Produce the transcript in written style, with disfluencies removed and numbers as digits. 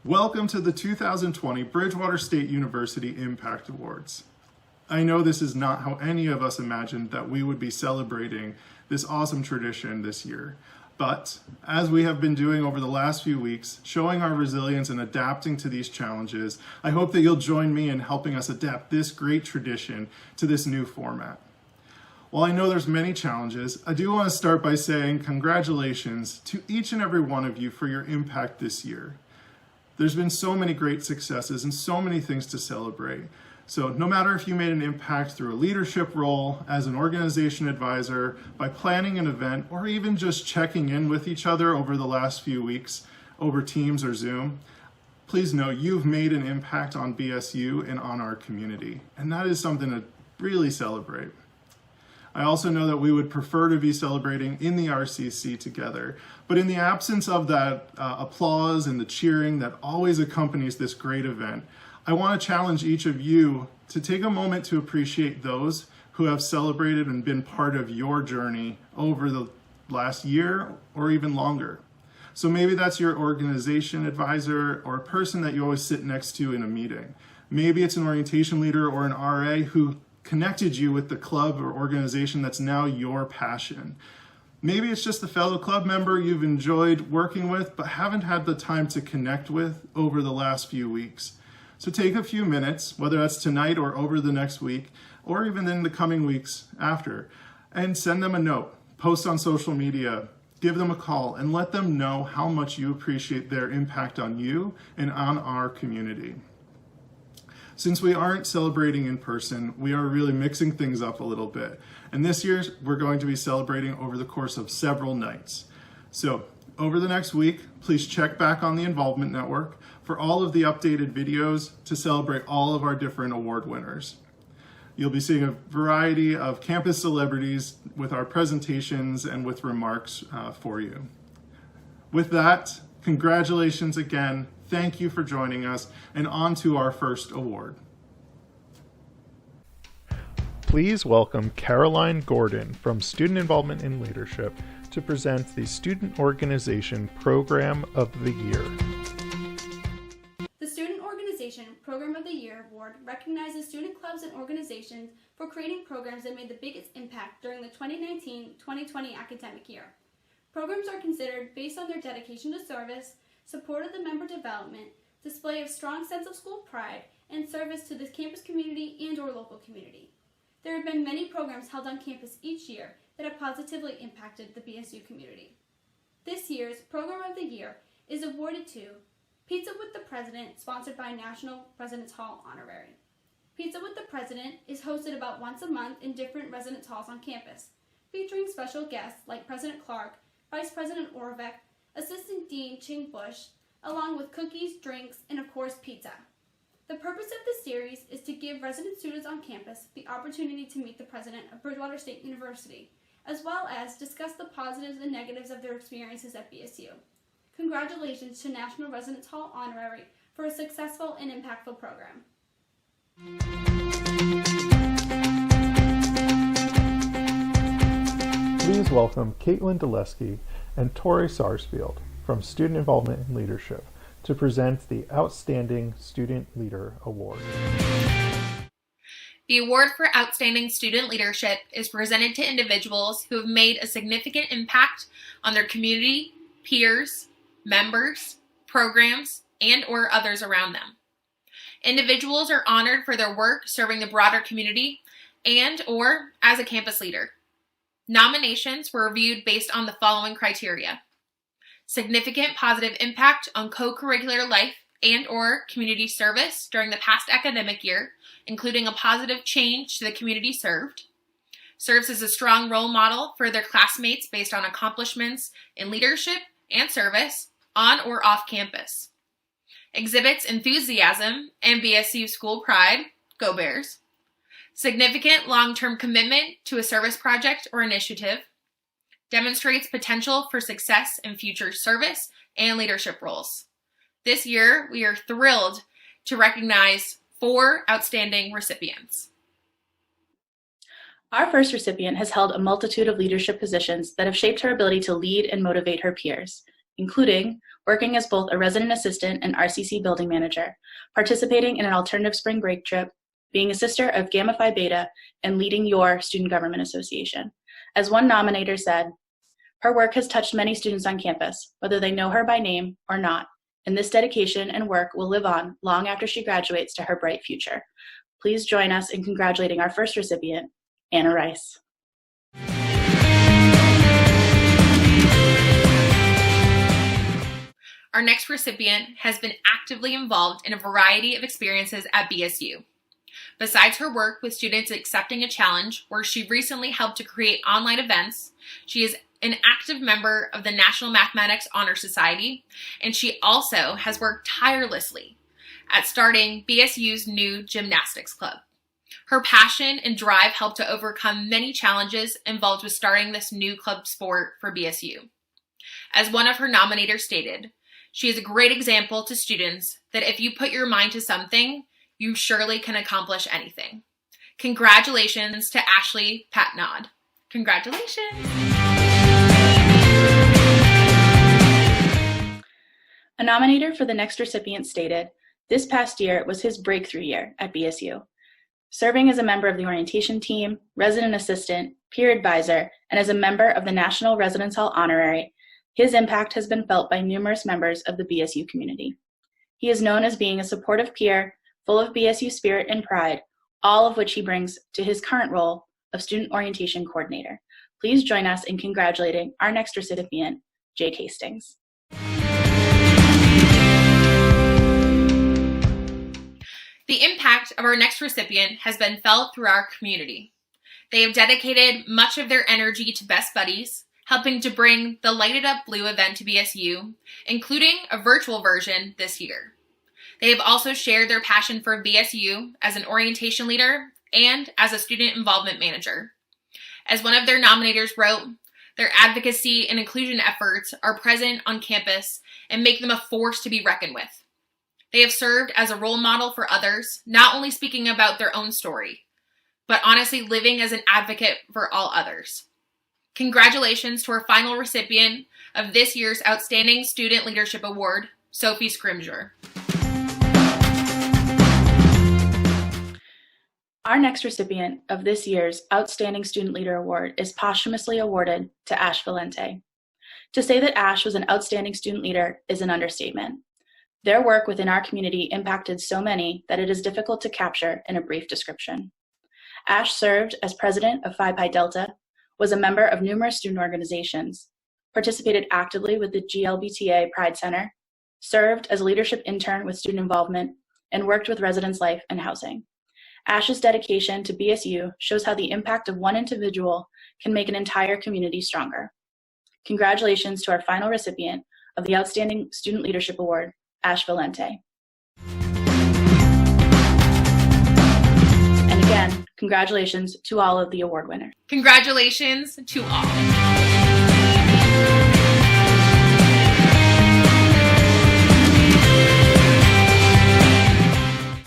Welcome to the 2020 Bridgewater State University Impact Awards. I know this is not how any of us imagined that we would be celebrating this awesome tradition this year. But as we have been doing over the last few weeks, showing our resilience and adapting to these challenges, I hope that you'll join me in helping us adapt this great tradition to this new format. While I know there's many challenges, I do want to start by saying congratulations to each and every one of you for your impact this year. There's been so many great successes and so many things to celebrate. So no matter if you made an impact through a leadership role, as an organization advisor, by planning an event, or even just checking in with each other over the last few weeks over Teams or Zoom, please know you've made an impact on BSU and on our community. And that is something to really celebrate. I also know that we would prefer to be celebrating in the RCC together, but in the absence of that applause and the cheering that always accompanies this great event, I want to challenge each of you to take a moment to appreciate those who have celebrated and been part of your journey over the last year or even longer. So maybe that's your organization advisor or a person that you always sit next to in a meeting. Maybe it's an orientation leader or an RA who connected you with the club or organization that's now your passion. Maybe it's just a fellow club member you've enjoyed working with but haven't had the time to connect with over the last few weeks. So take a few minutes, whether that's tonight or over the next week, or even in the coming weeks after, and send them a note, post on social media, give them a call, and let them know how much you appreciate their impact on you and on our community. Since we aren't celebrating in person, we are really mixing things up a little bit. And this year, we're going to be celebrating over the course of several nights. So over the next week, please check back on the Involvement Network for all of the updated videos to celebrate all of our different award winners. You'll be seeing a variety of campus celebrities with our presentations and with remarks for you. With that, congratulations again. Thank you for joining us, and on to our first award. Please welcome Caroline Gordon from Student Involvement in Leadership to present the Student Organization Program of the Year. The Student Organization Program of the Year Award recognizes student clubs and organizations for creating programs that made the biggest impact during the 2019-2020 academic year. Programs are considered based on their dedication to service, support of the member development, display of strong sense of school pride, and service to the campus community and or local community. There have been many programs held on campus each year that have positively impacted the BSU community. This year's Program of the Year is awarded to Pizza with the President, sponsored by National President's Hall Honorary. Pizza with the President is hosted about once a month in different residence halls on campus, featuring special guests like President Clark, Vice President Orvek, Assistant Dean Ching Bush, along with cookies, drinks, and of course pizza. The purpose of this series is to give resident students on campus the opportunity to meet the president of Bridgewater State University, as well as discuss the positives and negatives of their experiences at BSU. Congratulations to National Residence Hall Honorary for a successful and impactful program. Please welcome Caitlin Dulesky and Tori Sarsfield from Student Involvement in Leadership to present the Outstanding Student Leader Award. The award for Outstanding Student Leadership is presented to individuals who have made a significant impact on their community, peers, members, programs, and or others around them. Individuals are honored for their work serving the broader community and or as a campus leader. Nominations were reviewed based on the following criteria: significant positive impact on co-curricular life and or community service during the past academic year, including a positive change to the community served, serves as a strong role model for their classmates based on accomplishments in leadership and service on or off campus, exhibits enthusiasm and BSU school pride, go Bears, significant long-term commitment to a service project or initiative, demonstrates potential for success in future service and leadership roles. This year, we are thrilled to recognize 4 outstanding recipients. Our first recipient has held a multitude of leadership positions that have shaped her ability to lead and motivate her peers, including working as both a resident assistant and RCC building manager, participating in an alternative spring break trip, being a sister of Gamma Phi Beta, and leading your Student Government Association. As one nominator said, her work has touched many students on campus, whether they know her by name or not, and this dedication and work will live on long after she graduates to her bright future. Please join us in congratulating our first recipient, Anna Rice. Our next recipient has been actively involved in a variety of experiences at BSU. Besides her work with students accepting a challenge, where she recently helped to create online events, she is an active member of the National Mathematics Honor Society, and she also has worked tirelessly at starting BSU's new gymnastics club. Her passion and drive helped to overcome many challenges involved with starting this new club sport for BSU. As one of her nominators stated, she is a great example to students that if you put your mind to something, you surely can accomplish anything. Congratulations to Ashley Patnod. Congratulations! A nominator for the next recipient stated, this past year was his breakthrough year at BSU. Serving as a member of the orientation team, resident assistant, peer advisor, and as a member of the National Residence Hall Honorary, his impact has been felt by numerous members of the BSU community. He is known as being a supportive peer, full of BSU spirit and pride, all of which he brings to his current role of student orientation coordinator. Please join us in congratulating our next recipient, Jake Hastings. The impact of our next recipient has been felt through our community. They have dedicated much of their energy to Best Buddies, helping to bring the Lighted Up Blue event to BSU, including a virtual version this year. They have also shared their passion for BSU as an orientation leader and as a student involvement manager. As one of their nominators wrote, their advocacy and inclusion efforts are present on campus and make them a force to be reckoned with. They have served as a role model for others, not only speaking about their own story, but honestly living as an advocate for all others. Congratulations to our final recipient of this year's Outstanding Student Leadership Award, Sophie Scrimger. Our next recipient of this year's Outstanding Student Leader Award is posthumously awarded to Ash Valente. To say that Ash was an outstanding student leader is an understatement. Their work within our community impacted so many that it is difficult to capture in a brief description. Ash served as president of Phi Pi Delta, was a member of numerous student organizations, participated actively with the GLBTA Pride Center, served as a leadership intern with student involvement, and worked with residence life and housing. Ash's dedication to BSU shows how the impact of one individual can make an entire community stronger. Congratulations to our final recipient of the Outstanding Student Leadership Award, Ash Valente. And again, congratulations to all of the award winners. Congratulations to all.